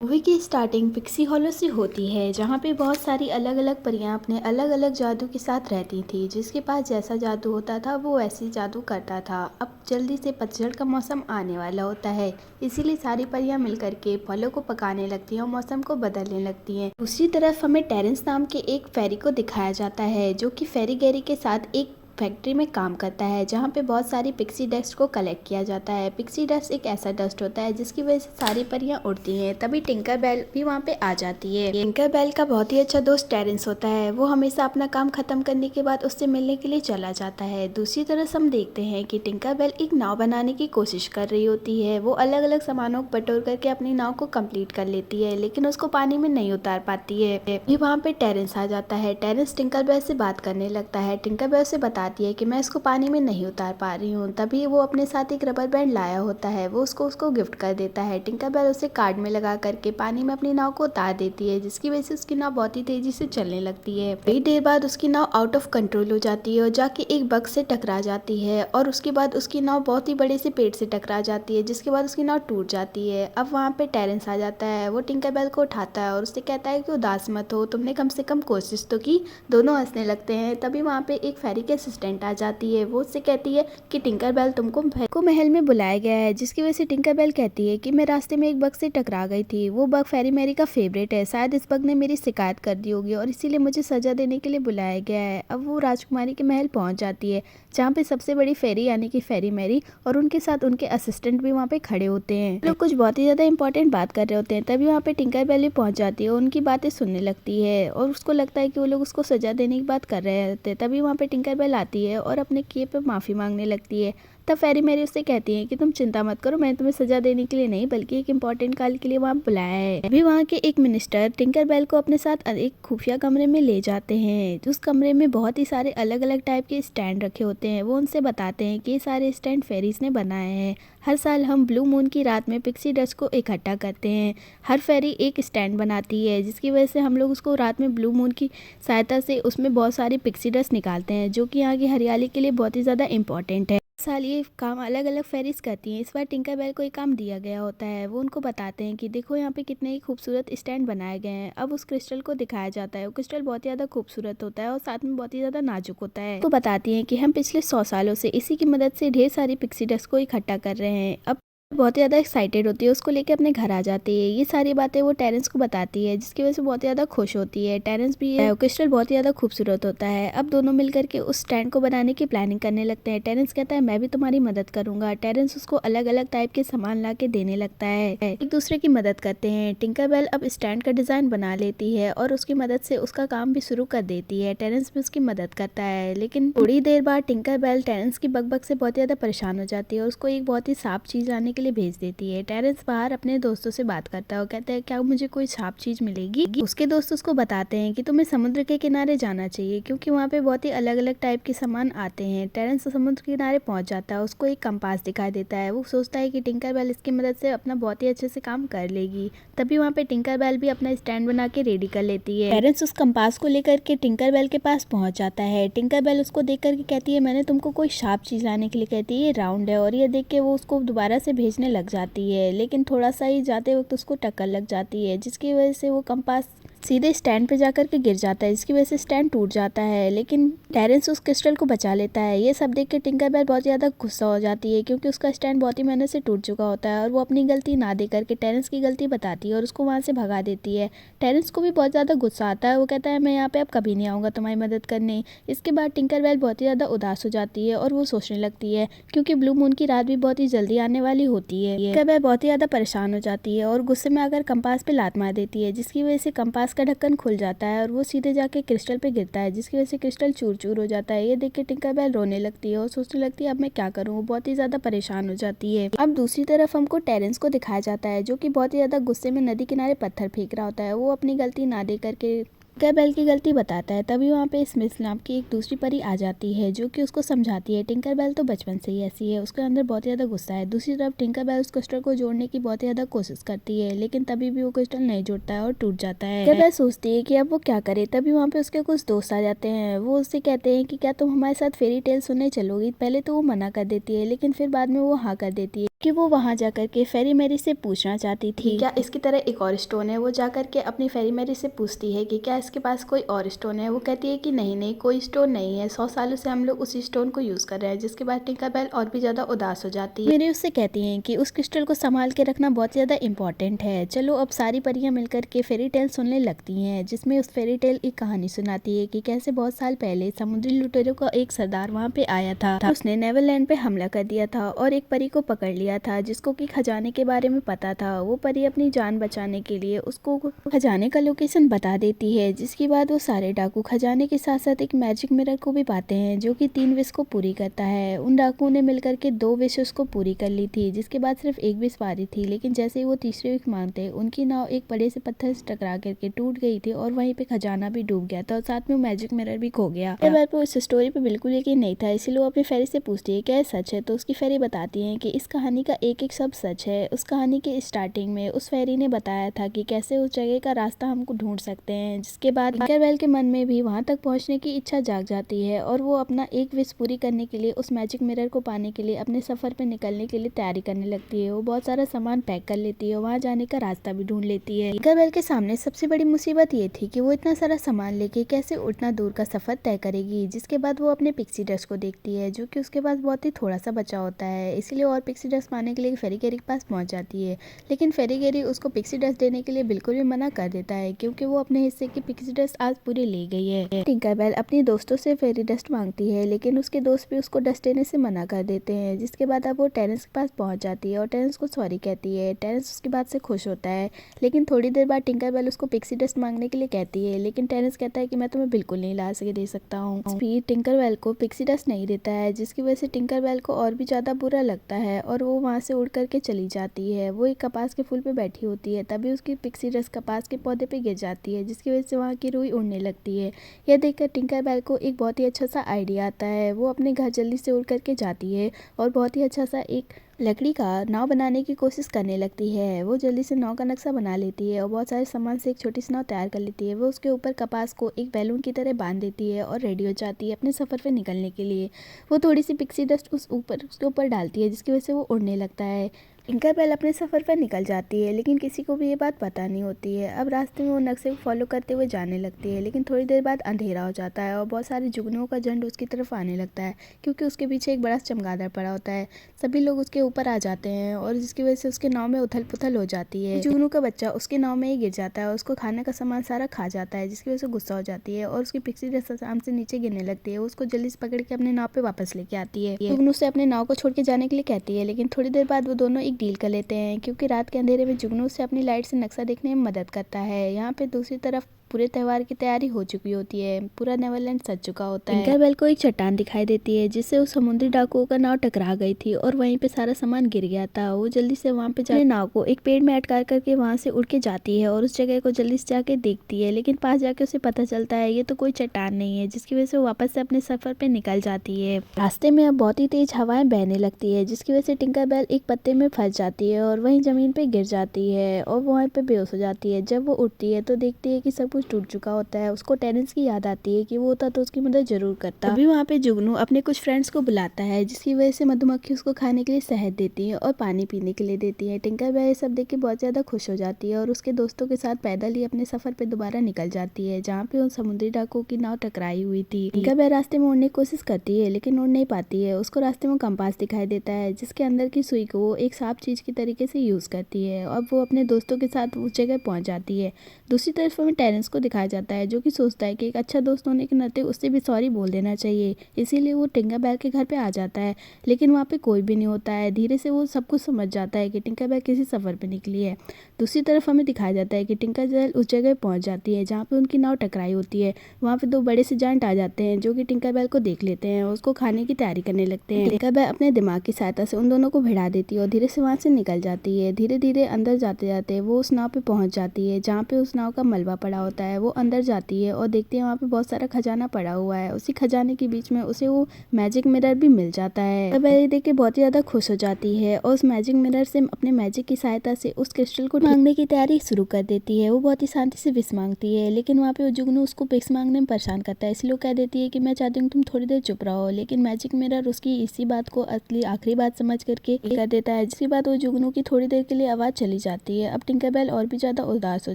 Movie की starting pixie hollow से होती है, जहाँ पे बहुत सारी अलग अलग परियां अपने अलग अलग जादू के साथ रहती थी। जिसके पास जैसा जादू होता था वो वैसी जादू करता था। अब जल्दी से पतझड़ का मौसम आने वाला होता है, इसीलिए सारी परियां मिलकर के फलों को पकाने लगती हैं और मौसम को बदलने लगती हैं। दूसरी तरफ हमें टेरेंस नाम के एक फेरी को दिखाया जाता है, जो कि फेरी गैरी के साथ एक फैक्ट्री में काम करता है, जहाँ पे बहुत सारी पिक्सी डस्ट को कलेक्ट किया जाता है। पिक्सी डस्ट एक ऐसा डस्ट होता है जिसकी वजह से सारी परियां उड़ती हैं। तभी टिंकर बेल भी वहाँ पे आ जाती है। टिंकर बेल का बहुत ही अच्छा दोस्त टेरेंस होता है। वो हमेशा अपना काम खत्म करने के बाद उससे मिलने के लिए चला जाता है। दूसरी तरफ हम देखते हैं कि टिंकर बेल एक नाव बनाने की कोशिश कर रही होती है। वो अलग अलग सामानों को बटोर करके अपनी नाव को कंप्लीट कर लेती है, लेकिन उसको पानी में नहीं उतार पाती है। भी वहाँ पे टेरेंस आ जाता है। टेरेंस टिंकर बेल से बात करने लगता है। टिंकर बेल से बताती है कि मैं इसको पानी में नहीं उतार पा रही हूँ। तभी वो अपने साथ एक रबर बैंड लाया होता है, वो उसको गिफ्ट कर देता है। टिंकर बेल उसे कार्ड में लगा करके पानी में अपनी नाव को उतार देती है, जिसकी वजह से उसकी नाव बहुत ही तेजी से चलने लगती है। कई देर बाद उसकी नाव आउट ऑफ कंट्रोल हो जाती है और जाके एक बग से टकरा जाती है, और उसके बाद उसकी नाव बहुत ही बड़े से पेड़ से टकरा जाती है, जिसके बाद उसकी नाव टूट जाती है। अब वहाँ पे टेरेंस आ जाता है। वो टिंकर बेल को उठाता है और उससे कहता है कि उदास मत हो, तुमने कम से कम कोशिश तो की। दोनों हंसने लगते हैं। तभी वहाँ पे एक फेरी के असिस्टेंट आ जाती है। वो उससे कहती है कि टिंकर बेल तुमको महल में बुलाया गया है, जिसकी वजह से टिंकर बेल कहती है कि मैं रास्ते में एक बग से टकरा गई थी। वो बग फेरी मैरी का फेवरेट है, शायद इस बग ने मेरी शिकायत कर दी होगी और इसीलिए मुझे सजा देने के लिए बुलाया गया है। अब वो राजकुमारी के महल पहुंच जाती है, जहाँ पे सबसे बड़ी फेरी यानी कि फेरी मैरी और उनके साथ उनके असिस्टेंट भी वहाँ पे खड़े होते हैं। लोग कुछ बहुत ही ज्यादा इंपॉर्टेंट बात कर रहे होते हैं। तभी वहाँ पे टिंकर बेल भी पहुंच जाती है, उनकी बातें सुनने लगती है और उसको लगता है कि वो लोग उसको सजा देने की बात कर रहे होते हैं। तभी वहाँ पे टिंकर बेल आती है और अपने किए पे माफी मांगने लगती है। तब फेरी मैरी उससे कहती है कि तुम चिंता मत करो, मैंने तुम्हें सजा देने के लिए नहीं बल्कि एक इम्पोर्टेंट कॉल के लिए वहाँ बुलाया है। अभी वहाँ के एक मिनिस्टर टिंकर बेल को अपने साथ एक खुफिया कमरे में ले जाते हैं। उस कमरे में बहुत ही सारे अलग अलग टाइप के स्टैंड रखे होते हैं। वो उनसे बताते हैं कि ये सारे स्टैंड फेरीज ने बनाए हैं। हर साल हम ब्लू मून की रात में पिक्सी डस्ट को इकट्ठा करते हैं। हर फेरी एक स्टैंड बनाती है, जिसकी वजह से हम लोग उसको रात में ब्लू मून की सहायता से उसमें बहुत सारी पिक्सी डस्ट निकालते हैं, जो कि यहाँ की हरियाली के लिए बहुत ही ज़्यादा इंपॉर्टेंट है। साल ये काम अलग अलग फेरीज करती हैं। इस बार टिंकर बेल को एक काम दिया गया होता है। वो उनको बताते हैं कि देखो यहाँ पे कितने ही खूबसूरत स्टैंड बनाए गए हैं। अब उस क्रिस्टल को दिखाया जाता है। वो क्रिस्टल बहुत ही ज़्यादा खूबसूरत होता है और साथ में बहुत ही ज़्यादा नाजुक होता है। वो बताती हैं कि हम पिछले 100 सालों से इसी की मदद से ढेर सारी पिक्सी डस्ट को इकट्ठा कर रहे हैं। अब बहुत ही ज़्यादा एक्साइटेड होती है, उसको लेके अपने घर आ जाती है। ये सारी बातें वो टेरेंस को बताती है, जिसकी वजह से बहुत ही ज़्यादा खुश होती है। टेरेंस भी क्रिस्टल बहुत ही ज़्यादा खूबसूरत होता है। अब दोनों मिलकर के उस स्टैंड को बनाने की प्लानिंग करने लगते हैं। टेरेंस कहता है मैं भी तुम्हारी मदद करूंगा। टेरेंस उसको अलग अलग टाइप के सामान ला के देने लगता है। एक दूसरे की मदद करते हैं। टिंकर बेल अब स्टैंड का डिजाइन बना लेती है और उसकी मदद से उसका काम भी शुरू कर देती है। टेरेंस भी उसकी मदद करता है, लेकिन थोड़ी देर बाद टिंकर बेल टेरेंस की बकबक से बहुत ही ज़्यादा परेशान हो जाती है और उसको एक बहुत ही साफ चीज़ लाने के लिए भेज देती है। टेरेंस बाहर अपने दोस्तों से बात करता है और कहता है क्या मुझे कोई छाप चीज मिलेगी। उसके दोस्त उसको बताते हैं कि तुम्हें समुद्र के किनारे जाना चाहिए, क्योंकि वहाँ पे बहुत ही अलग अलग टाइप के सामान आते हैं। टेरेंस समुद्र के किनारे पहुंच जाता है। उसको एक कंपास दिखाई देता है। वो सोचता है कि टिंकर बेल इसकी मदद से अपना बहुत ही अच्छे से काम कर लेगी। तभी वहाँ पे टिंकर बेल भी अपना स्टैंड बना के रेडी कर लेती है। टेरेंस उस कंपास को लेकर के टिंकर बेल के पास पहुंच जाता है। टिंकर बेल उसको देख करके कहती है मैंने तुमको कोई शार्प चीज लाने के लिए कहती है, ये राउंड है। और ये देख के वो उसको दोबारा से भेजने लग जाती है, लेकिन थोड़ा सा ही जाते वक्त उसको टक्कर लग जाती है, जिसकी वजह से वो कंपास सीधे स्टैंड पे जाकर के गिर जाता है, जिसकी वजह से स्टैंड टूट जाता है। लेकिन टेरेंस उस क्रिस्टल को बचा लेता है। ये सब देख के टिंकर बेल बहुत ज़्यादा गुस्सा हो जाती है, क्योंकि उसका स्टैंड बहुत ही मेहनत से टूट चुका होता है और वो अपनी गलती ना दे करके टेरेंस की गलती बताती है और उसको वहाँ से भगा देती है। टेरेंस को भी बहुत ज़्यादा गुस्सा आता है। वो कहता है मैं यहाँ पे अब कभी नहीं आऊँगा तुम्हारी मदद करने। इसके बाद टिंकर बेल बहुत ही ज़्यादा उदास हो जाती है और वो सोचने लगती है, क्योंकि ब्लू मून की रात भी बहुत ही जल्दी आने वाली होती है। टिंकर बेल बहुत ही ज़्यादा परेशान हो जाती है और गुस्से में आकर कंपास पे लात मार देती है, जिसकी वजह से कंपास का ढक्कन खुल जाता है और वो सीधे जाके क्रिस्टल पे गिरता है, जिसकी वजह से क्रिस्टल चूर चूर हो जाता है। ये देख के टिंकर बेल रोने लगती है और सोचने लगती है अब मैं क्या करूँ। वो बहुत ही ज्यादा परेशान हो जाती है। अब दूसरी तरफ हमको टेरेंस को दिखाया जाता है, जो कि बहुत ही ज्यादा गुस्से में नदी किनारे पत्थर फेंक रहा होता है। वो अपनी गलती ना दे करके टिंकर बेल की गलती बताता है। तभी वहाँ पे स्मिथ नाम की एक दूसरी परी आ जाती है, जो कि उसको समझाती है टिंकर बेल तो बचपन से ही ऐसी है, उसके अंदर बहुत ही ज़्यादा गुस्सा है। दूसरी तरफ टिंकर बेल उस क्रिस्टल को जोड़ने की बहुत ही ज़्यादा कोशिश करती है, लेकिन तभी भी वो क्रिस्टल नहीं जुड़ता है और टूट जाता है। टिंकर बेल सोचती है कि अब वो क्या करे। तभी वहाँ पे उसके कुछ दोस्त आ जाते हैं। वो उससे कहते हैं कि क्या तुम हमारे साथ फेरी टेल सुनने चलोगी। पहले तो वो मना कर देती है, लेकिन फिर बाद में वो हाँ कर देती है। कि वो वहाँ जाकर के फेरी मैरी से पूछना चाहती थी क्या इसकी तरह एक और स्टोन है। वो जाकर के अपनी फेरी मैरी से पूछती है कि क्या इसके पास कोई और स्टोन है। वो कहती है कि नहीं नहीं, कोई स्टोन नहीं है, 100 सालों से हम लोग उसी स्टोन को यूज कर रहे हैं। जिसके बाद टिंकरबेल और भी ज्यादा उदास हो जाती है। मेरी उससे कहती हैं कि उस क्रिस्टल को संभाल के रखना बहुत ज्यादा इंपॉर्टेंट है। चलो अब सारी परियां मिलकर के फेरी टेल सुनने लगती हैं, जिसमें उस फेरी टेल एक कहानी सुनाती है कि कैसे बहुत साल पहले समुद्री लुटेरों का एक सरदार वहाँ पे आया था। उसने नेवरलैंड पे हमला कर दिया था और एक परी को पकड़ लिया था जिसको कि खजाने के बारे में पता था। वो परी अपनी जान बचाने के लिए उसको खजाने का लोकेशन बता देती है। जिसके बाद वो सारे डाकू खजाने के साथ साथ एक मैजिक मिरर को भी पाते हैं जो कि 3 विश को पूरी करता है। उन डाकुओं ने मिलकर के 2 विशेस को पूरी कर ली थी, जिसके बाद सिर्फ एक विश पारी थी। लेकिन जैसे ही वो तीसरी विश मांगते उनकी नाव एक बड़े से पत्थर से टकरा करके टूट गई थी और वहीं पे खजाना भी डूब गया था और साथ में मैजिक मिरर भी खो गया। इस बार वो इस स्टोरी पे बिल्कुल यकीन नहीं था, इसीलिए वो अपनी फेरी से पूछती है क्या सच है। तो उसकी फेरी बताती है कि इस कहानी का एक एक शब्द सच है। उस कहानी के स्टार्टिंग में उस फेरी ने बताया था कि कैसे उस जगह का रास्ता हमको ढूंढ सकते हैं। जिसके बाद टिंकरबेल के मन में भी वहां तक पहुंचने की इच्छा जाग जाती है और वो अपना एक विश पूरी करने के लिए उस मैजिक मिरर को पाने के लिए अपने सफर पे निकलने के लिए तैयारी करने लगती है। वो बहुत सारा सामान पैक कर लेती है, वहाँ जाने का रास्ता भी ढूंढ लेती है। टिंकरबेल के सामने सबसे बड़ी मुसीबत ये थी कि वो इतना सारा सामान लेके कैसे उतना दूर का सफर तय करेगी। जिसके बाद वो अपने पिक्सी डस्ट को देखती है जो कि उसके पास बहुत ही थोड़ा सा बचा होता है, इसलिए और पिक्सी डस्ट पाने के लिए फेरी गेरी के पास पहुंच जाती है। लेकिन फेरी गेरी उसको पिक्सी डस्ट देने के लिए बिल्कुल भी मना कर देता है क्योंकि वो अपने हिस्से की पिक्सी डस्ट आज पूरी ले गई है। टिंकरबेल अपनी दोस्तों से फेरी डस्ट मांगती है लेकिन उसके दोस्त भी उसको डस्ट देने से मना कर देते हैं। जिसके बाद अब वो टेरेंस के पास पहुंच जाती है और टेरेंस को सॉरी कहती है। टेरेंस उसकी बात से खुश होता है, लेकिन थोड़ी देर बाद टिंकरबेल उसको पिक्सी डस्ट मांगने के लिए कहती है, लेकिन टेरेंस कहता है कि मैं तुम्हें बिल्कुल नहीं ला सके दे सकता हूँ। फिर टिंकरबेल को पिक्सी डस्ट नहीं देता है, जिसकी वजह से टिंकरबेल को और भी ज्यादा बुरा लगता है और वो वहाँ से उड़ करके चली जाती है। वो एक कपास के फूल पे बैठी होती है, तभी उसकी पिक्सी डस्ट कपास के पौधे पे गिर जाती है, जिसकी वजह से वहाँ की रुई उड़ने लगती है। यह देखकर टिंकरबेल को एक बहुत ही अच्छा सा आइडिया आता है। वो अपने घर जल्दी से उड़ करके जाती है और बहुत ही अच्छा सा एक लकड़ी का नाव बनाने की कोशिश करने लगती है। वो जल्दी से नाव का नक्शा बना लेती है और बहुत सारे सामान से एक छोटी सी नाव तैयार कर लेती है। वो उसके ऊपर कपास को एक बैलून की तरह बांध देती है और रेडी हो जाती है अपने सफ़र पे निकलने के लिए। वो थोड़ी सी पिक्सी डस्ट उसके ऊपर डालती है, जिसकी वजह से वो उड़ने लगता है। टिंकरबेल अपने सफ़र पर निकल जाती है, लेकिन किसी को भी ये बात पता नहीं होती है। अब रास्ते में वो नक्शे को फॉलो करते हुए जाने लगती है, लेकिन थोड़ी देर बाद अंधेरा हो जाता है और बहुत सारे जुगनुओं का झुंड उसकी तरफ आने लगता है क्योंकि उसके पीछे एक बड़ा चमगादड़ पड़ा होता है। सभी लोग उसके ऊपर आ जाते हैं और जिसकी वजह से उसके नाव में उथल पुथल हो जाती है। जुगनू का बच्चा उसके नाव में ही गिर जाता है और उसको खाने का सामान सारा खा जाता है, जिसकी वजह से गुस्सा हो जाती है और उसकी पिक्सी डस्ट आराम से नीचे गिरने लगती है। उसको जल्दी से पकड़ के अपने नाव पे वापस लेके आती है। जुगनू से अपने नाव को छोड़ के जाने के लिए कहती है, लेकिन थोड़ी देर बाद वो दोनों एक डील कर लेते हैं क्योंकि रात के अंधेरे में जुगनू से अपनी लाइट से नक्शा देखने में मदद करता है। यहाँ पे दूसरी तरफ पूरे त्योहार की तैयारी हो चुकी होती है, पूरा नेवरलैंड सज चुका होता है। टिंकरबेल को एक चट्टान दिखाई देती है जिससे उस समुद्री डाकुओं का नाव टकरा गई थी और वहीं पे सारा सामान गिर गया था। वो जल्दी से वहाँ पे जाके नाव को एक पेड़ में अटका करके वहाँ से उड़ के जाती है और उस जगह को जल्दी से जाके देखती है, लेकिन पास जाके उसे पता चलता है ये तो कोई चट्टान नहीं है, जिसकी वजह से वो वापस से अपने सफर पे निकल जाती है। रास्ते में अब बहुत ही तेज हवाएं बहने लगती है, जिसकी वजह से टिंकरबेल एक पत्ते में फंस जाती है और वहीं जमीन पे गिर जाती है और वहीं पे बेहोश हो जाती है। जब वो उठती है तो देखती है कि सब कुछ टूट चुका होता है। उसको टेरेंस की याद आती है कि वो होता तो उसकी मदद जरूर करता। अभी वहाँ पे जुगनू अपने कुछ फ्रेंड्स को बुलाता है, जिसकी वजह से मधुमक्खी उसको खाने के लिए शहद देती है और पानी पीने के लिए देती है। टिंकरबेल ये सब देख के बहुत ज्यादा खुश हो जाती है और उसके दोस्तों के साथ पैदल ही अपने सफर पे दोबारा निकल जाती है, जहाँ पे उन समुद्री डाकुओं की नाव टकराई हुई थी। टिंकरबेल रास्ते में उड़ने की कोशिश करती है लेकिन उड़ नहीं पाती है। उसको रास्ते में कंपास दिखाई देता है जिसके अंदर की सुई को वो एक साफ चीज की तरीके से यूज करती है। अब वो अपने दोस्तों के साथ उस जगह पहुंच जाती है। दूसरी तरफ हमें टेरेंस को दिखाया जाता है जो कि सोचता है कि एक अच्छा दोस्त होने के नाते उससे भी सॉरी बोल देना चाहिए, इसीलिए वो टिंकरबेल के घर पे आ जाता है, लेकिन वहाँ पे कोई भी नहीं होता है। धीरे से वो सब कुछ समझ जाता है कि टिंकरबेल किसी सफ़र पे निकली है। दूसरी तरफ हमें दिखाया जाता है कि टिंकरबेल उस जगह पहुँच जाती है जहाँ पे उनकी नाव टकराई होती है। वहाँ पे 2 बड़े से जायंट आ जाते हैं जो कि टिंकरबेल को देख लेते हैं और उसको खाने की तैयारी करने लगते हैं। टिंकरबेल अपने दिमाग की सहायता से उन दोनों को भिड़ा देती है और धीरे से वहाँ से निकल जाती है। धीरे धीरे अंदर जाते जाते वो उस नाव पे पहुँच जाती है जहाँ पे उस नाव का मलबा पड़ा होता होता है वो अंदर जाती है और देखती है वहाँ पे बहुत सारा खजाना पड़ा हुआ है। उसी खजाने के बीच में उसे वो मैजिक मिरर भी मिल जाता है। तब बेली देख के बहुत ही ज्यादा खुश हो जाती है और उस मैजिक मिरर से अपने मैजिक की सहायता से उस क्रिस्टल को मांगने की तैयारी शुरू कर देती है। वो बहुत ही शांति से विश मांगती है, लेकिन वहाँ पे वो जुगनू उसको विश मांगने में परेशान करता है। इसलिए वो कह देती है कि मैं चाहती हूँ तुम थोड़ी देर चुप रहो, लेकिन मैजिक मिरर उसकी इसी बात को असली आखिरी बात समझ करके कर देता है, जिसके बाद वो जुगनू की थोड़ी देर के लिए आवाज चली जाती है। अब टिंकरबेल और भी ज्यादा उदास हो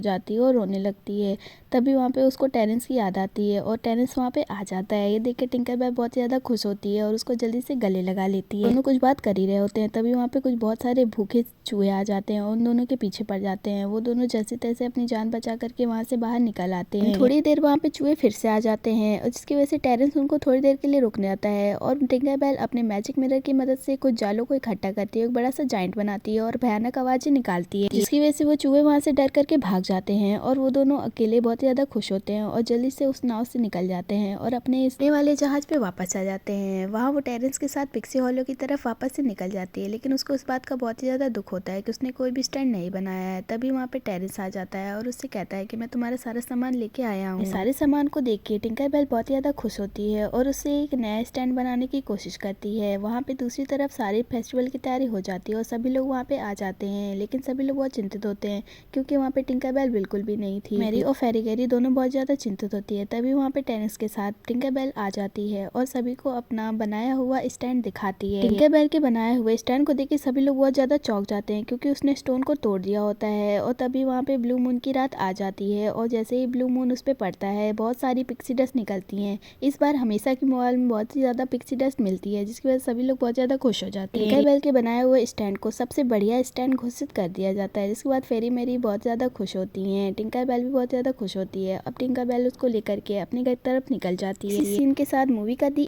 जाती है और रोने लगती है। तभी वहाँ पे उसको टेरेंस की याद आती है और टेरेंस वहाँ पे आ जाता है। ये देख के टिंकरबेल बहुत ज्यादा खुश होती है और उसको जल्दी से गले लगा लेती है। दोनों कुछ बात कर ही रहे होते हैं, तभी वहाँ पे कुछ बहुत सारे भूखे चूहे आ जाते हैं और उन दोनों के पीछे पड़ जाते हैं। वो दोनों जैसे तैसे अपनी जान बचा करके वहाँ से बाहर निकल आते हैं। थोड़ी देर वहाँ पे चूहे फिर से आ जाते हैं और जिसकी वजह से टेरेंस उनको थोड़ी देर के लिए रुकने आता है और टिंकरबेल अपने मैजिक मिरर की मदद से कुछ जालों को इकट्ठा करती है, एक बड़ा सा जाइंट बनाती है और भयानक आवाजें निकालती है, जिसकी वजह से वो चूहे वहाँ से डर करके भाग जाते हैं और वो दोनों अकेले बहुत ही ज्यादा खुश होते हैं और जल्दी से उस नाव से निकल जाते हैं और अपने इसने वाले जहाज पे वापस आ जाते हैं। वहाँ वो टेरेंस के साथ पिक्सी हॉलो की तरफ वापस से निकल जाती है, लेकिन उसको इस बात का बहुत ही ज्यादा दुख होता है कि उसने कोई भी स्टैंड नहीं बनाया है। तभी वहाँ पे टेरेंस आ जाता है और उससे कहता है कि मैं तुम्हारा सारा सामान लेके आया हूँ। सारे सामान को देख के टिंकरबेल बहुत ही ज्यादा खुश होती है और उससे एक नया स्टैंड बनाने की कोशिश करती है। वहाँ पे दूसरी तरफ सारे फेस्टिवल की तैयारी हो जाती है और सभी लोग वहाँ पे आ जाते हैं, लेकिन सभी लोग बहुत चिंतित होते हैं क्योंकि वहाँ पे टिंकरबेल बिल्कुल भी नहीं थी। मैरी और फेरी गैरी दोनों बहुत ज्यादा चिंतित होती है। तभी वहाँ पे टेरेंस के साथ टिंकरबेल आ जाती है और सभी को अपना बनाया हुआ स्टैंड दिखाती है। टिंकरबेल के बनाए हुए स्टैंड को देख के सभी लोग बहुत ज्यादा चौंक जाते हैं क्योंकि उसने स्टोन को तोड़ दिया होता है। और तभी वहाँ पे ब्लू मून की रात आ जाती है और जैसे ही ब्लू मून उस पे पड़ता है बहुत सारी पिक्सी डस्ट निकलती हैं। इस बार हमेशा की मोबाइल में बहुत ही ज्यादा पिक्सी डस्ट मिलती है, जिसकी वजह से सभी लोग बहुत ज्यादा खुश हो जाते हैं। टिंकरबेल के बनाए हुए स्टैंड को सबसे बढ़िया स्टैंड घोषित कर दिया जाता है, जिसके बाद फेरी मेरी बहुत ज्यादा खुश होती हैं। टिंकरबेल भी बहुत ज्यादा खुश होती है। अब टिंकरबेल उसको लेकर के अपने घर तरफ निकल जाती है। इस सीन के साथ मूवी का दी